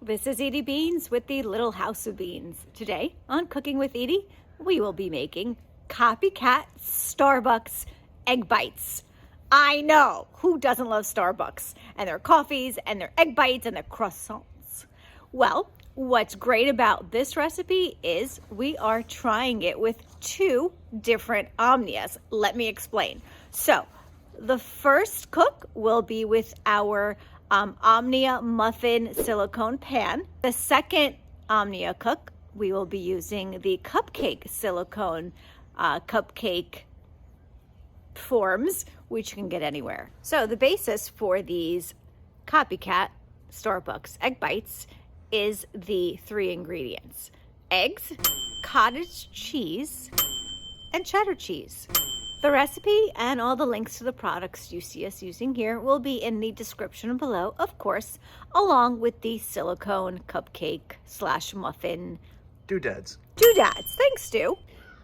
This is Edie Beans with the Little House of Beans. Today on Cooking with Edie, we will be making copycat Starbucks egg bites. I know, who doesn't love Starbucks and their coffees and their egg bites and their croissants? Well, what's great about this recipe is we are trying it with two different Omnias. Let me explain. So the first cook will be with our Omnia muffin silicone pan. The second Omnia cook, we will be using the cupcake silicone cupcake forms, which you can get anywhere. So the basis for these copycat Starbucks egg bites is the three ingredients: eggs, cottage cheese, and cheddar cheese. The recipe and all the links to the products you see us using here will be in the description below, of course, along with the silicone cupcake / muffin doodads. Thanks, Stu.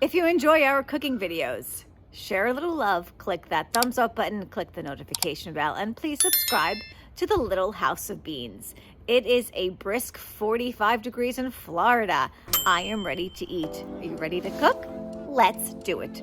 If you enjoy our cooking videos, share a little love, click that thumbs up button, click the notification bell, and please subscribe to the Little House of Beans. It is a brisk 45 degrees in Florida. I am ready to eat. Are you ready to cook? Let's do it.